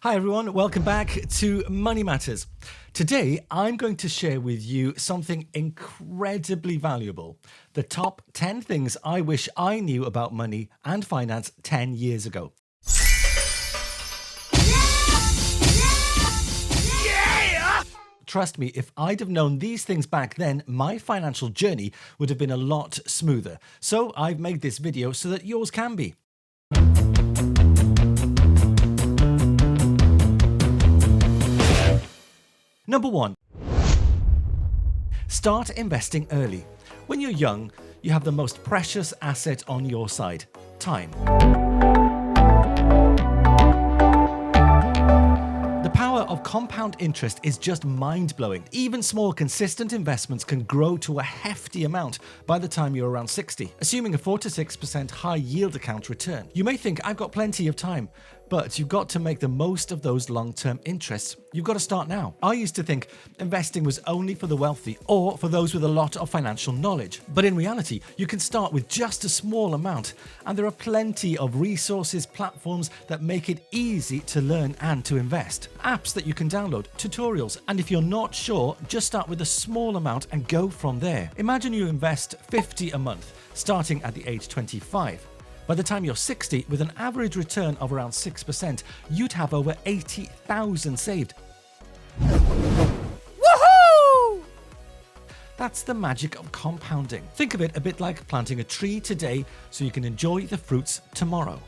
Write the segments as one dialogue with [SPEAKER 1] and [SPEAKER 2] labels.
[SPEAKER 1] Hi everyone, welcome back to Money Matters. Today I'm going to share with you something incredibly valuable. The top 10 things I wish I knew about money and finance 10 years ago. Yeah! Trust me, if I'd have known these things back then, my financial journey would have been a lot smoother. So I've made this video so that yours can be. Number 1. Start investing early. When you're young, you have the most precious asset on your side: time. The power of compound interest is just mind-blowing. Even small, consistent investments can grow to a hefty amount by the time you're around 60, assuming a 4 to 6% high yield account return. You may think, I've got plenty of time, but you've got to make the most of those long-term interests. You've got to start now. I used to think investing was only for the wealthy or for those with a lot of financial knowledge. But in reality, you can start with just a small amount, and there are plenty of resources, platforms that make it easy to learn and to invest. Apps that you can download, tutorials, and if you're not sure, just start with a small amount and go from there. Imagine you invest $50 a month, starting at the age 25. By the time you're 60, with an average return of around 6%, you'd have over $80,000 saved. Woohoo! That's the magic of compounding. Think of it a bit like planting a tree today so you can enjoy the fruits tomorrow.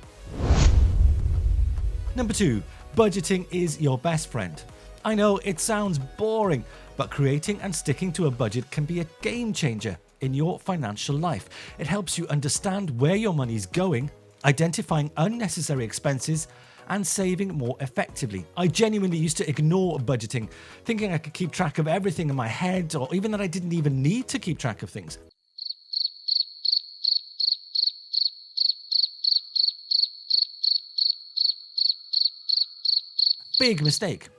[SPEAKER 1] Number 2, budgeting is your best friend. I know it sounds boring, but creating and sticking to a budget can be a game changer in your financial life. It helps you understand where your money is going, identifying unnecessary expenses, and saving more effectively. I genuinely used to ignore budgeting, thinking I could keep track of everything in my head, or even that I didn't even need to keep track of things. Big mistake.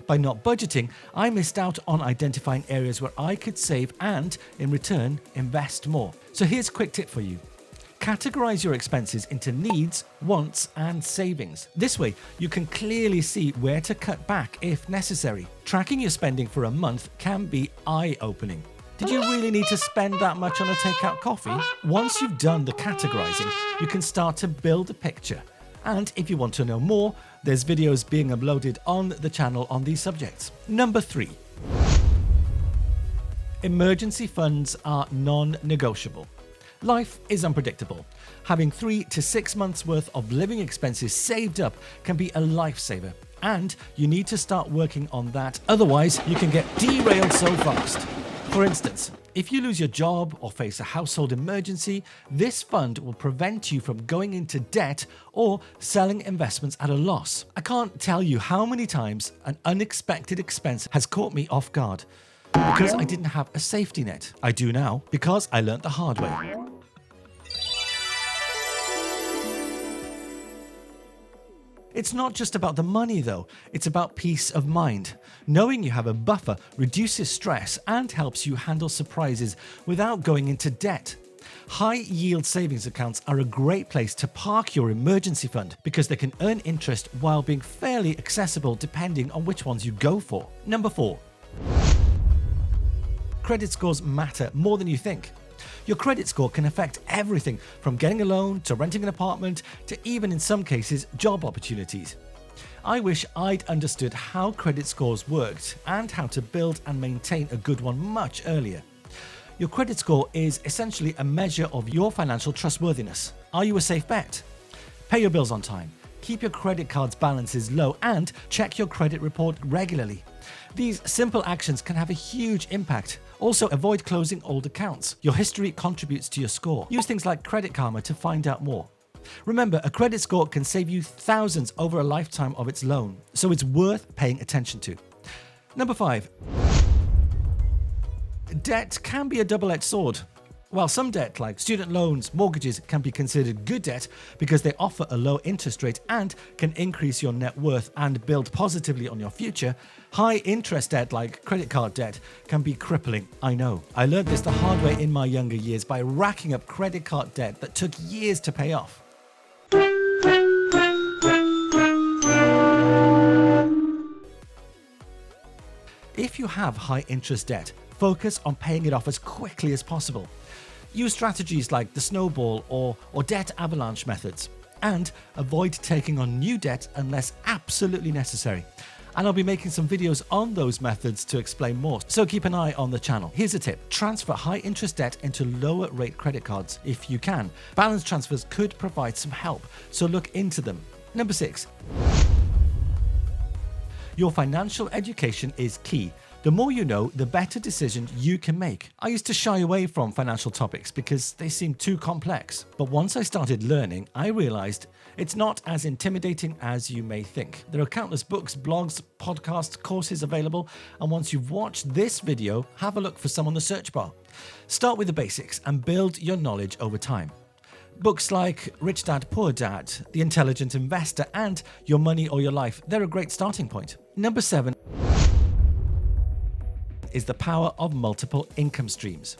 [SPEAKER 1] By not budgeting, I missed out on identifying areas where I could save and, in return, invest more. So here's a quick tip for you. Categorize your expenses into needs, wants, and savings. This way, you can clearly see where to cut back if necessary. Tracking your spending for a month can be eye-opening. Did you really need to spend that much on a takeout coffee? Once you've done the categorizing, you can start to build a picture. And if you want to know more, there's videos being uploaded on the channel on these subjects. Number 3. Emergency funds are non-negotiable. Life is unpredictable. Having 3 to 6 months worth of living expenses saved up can be a lifesaver, and you need to start working on that, otherwise you can get derailed so fast. For instance, if you lose your job or face a household emergency, this fund will prevent you from going into debt or selling investments at a loss. I can't tell you how many times an unexpected expense has caught me off guard because I didn't have a safety net. I do now because I learned the hard way. It's not just about the money though, it's about peace of mind. Knowing you have a buffer reduces stress and helps you handle surprises without going into debt. High-yield savings accounts are a great place to park your emergency fund because they can earn interest while being fairly accessible depending on which ones you go for. Number 4. Credit scores matter more than you think. Your credit score can affect everything from getting a loan to renting an apartment to even in some cases job opportunities. I wish I'd understood how credit scores worked and how to build and maintain a good one much earlier. Your credit score is essentially a measure of your financial trustworthiness. Are you a safe bet? Pay your bills on time, keep your credit card's balances low, and check your credit report regularly. These simple actions can have a huge impact. Also, avoid closing old accounts. Your history contributes to your score. Use things like Credit Karma to find out more. Remember, a credit score can save you thousands over a lifetime of its loan, so it's worth paying attention to. Number 5. Debt can be a double-edged sword. While some debt, like student loans, mortgages, can be considered good debt because they offer a low interest rate and can increase your net worth and build positively on your future, high interest debt like credit card debt can be crippling. I know. I learned this the hard way in my younger years by racking up credit card debt that took years to pay off. If you have high interest debt, focus on paying it off as quickly as possible. Use strategies like the snowball or debt avalanche methods, and avoid taking on new debt unless absolutely necessary. And I'll be making some videos on those methods to explain more, so keep an eye on the channel. Here's a tip: transfer high interest debt into lower rate credit cards if you can. Balance transfers could provide some help, so look into them. Number 6. Your financial education is key. The more you know, the better decisions you can make. I used to shy away from financial topics because they seemed too complex. But once I started learning, I realized it's not as intimidating as you may think. There are countless books, blogs, podcasts, courses available, and once you've watched this video, have a look for some on the search bar. Start with the basics and build your knowledge over time. Books like Rich Dad, Poor Dad, The Intelligent Investor, and Your Money or Your Life, they're a great starting point. Number 7 is the power of multiple income streams.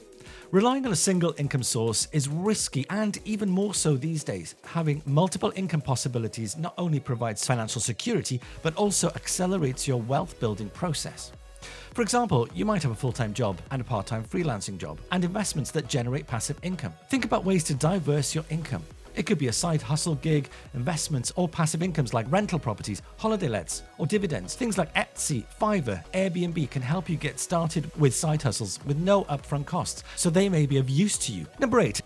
[SPEAKER 1] Relying on a single income source is risky, and even more so these days. Having multiple income possibilities not only provides financial security, but also accelerates your wealth building process. For example, you might have a full-time job and a part-time freelancing job, and investments that generate passive income. Think about ways to diverse your income. It could be a side hustle gig, investments, or passive incomes like rental properties, holiday lets, or dividends. Things like Etsy, Fiverr, Airbnb can help you get started with side hustles with no upfront costs, so they may be of use to you. Number 8.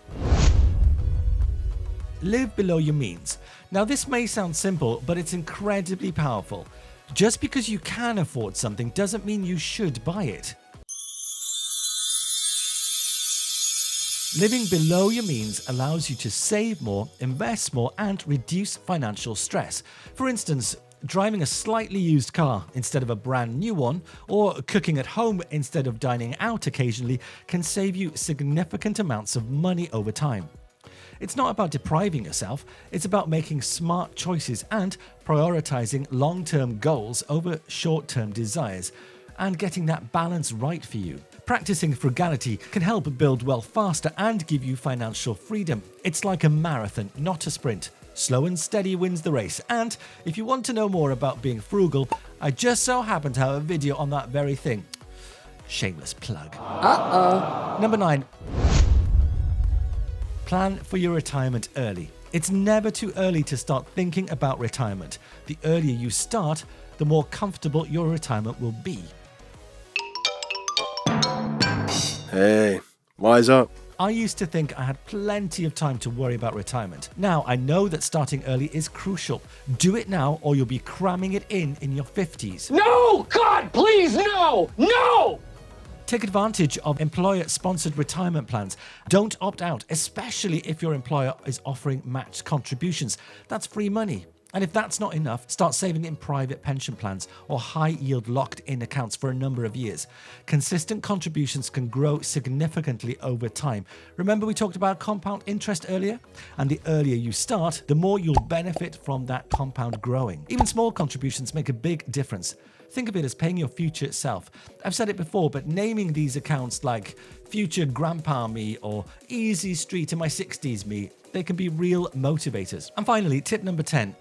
[SPEAKER 1] Live below your means. Now, this may sound simple, but it's incredibly powerful. Just because you can afford something doesn't mean you should buy it. Living below your means allows you to save more, invest more, and reduce financial stress. For instance, driving a slightly used car instead of a brand new one, or cooking at home instead of dining out occasionally, can save you significant amounts of money over time. It's not about depriving yourself, it's about making smart choices and prioritizing long-term goals over short-term desires, and getting that balance right for you. Practicing frugality can help build wealth faster and give you financial freedom. It's like a marathon, not a sprint. Slow and steady wins the race. And if you want to know more about being frugal, I just so happen to have a video on that very thing. Shameless plug. Number 9. Plan for your retirement early. It's never too early to start thinking about retirement. The earlier you start, the more comfortable your retirement will be.
[SPEAKER 2] Hey, wise up.
[SPEAKER 1] I used to think I had plenty of time to worry about retirement. Now I know that starting early is crucial. Do it now or you'll be cramming it in your 50s.
[SPEAKER 3] No! God, please, no! No!
[SPEAKER 1] Take advantage of employer-sponsored retirement plans. Don't opt out, especially if your employer is offering matched contributions. That's free money. And if that's not enough, start saving in private pension plans or high-yield locked-in accounts for a number of years. Consistent contributions can grow significantly over time. Remember we talked about compound interest earlier? And the earlier you start, the more you'll benefit from that compound growing. Even small contributions make a big difference. Think of it as paying your future self. I've said it before, but naming these accounts like Future Grandpa Me or Easy Street in My 60s Me, they can be real motivators. And finally, tip number 10.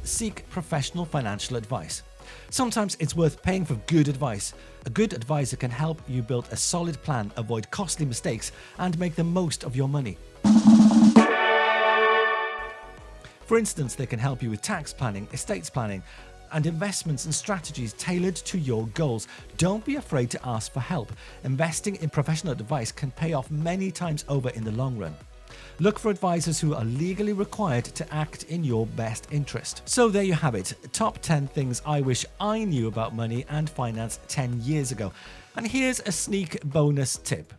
[SPEAKER 1] Seek professional financial advice. Sometimes it's worth paying for good advice. A good advisor can help you build a solid plan, avoid costly mistakes, and make the most of your money. For instance, they can help you with tax planning, estates planning, and investments and strategies tailored to your goals. Don't be afraid to ask for help. Investing in professional advice can pay off many times over in the long run. Look for advisors who are legally required to act in your best interest. So there you have it, top 10 things I wish I knew about money and finance 10 years ago. And here's a sneak bonus tip.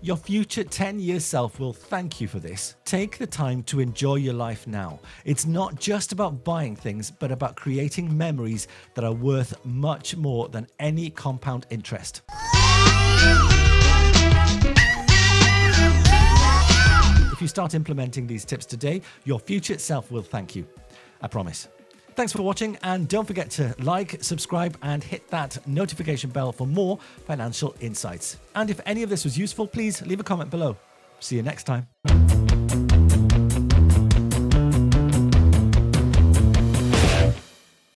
[SPEAKER 1] Your future 10-year self will thank you for this. Take the time to enjoy your life now. It's not just about buying things, but about creating memories that are worth much more than any compound interest. If you start implementing these tips today, your future self will thank you. I promise. Thanks for watching, and don't forget to like, subscribe, and hit that notification bell for more financial insights. And if any of this was useful, please leave a comment below. See you next time.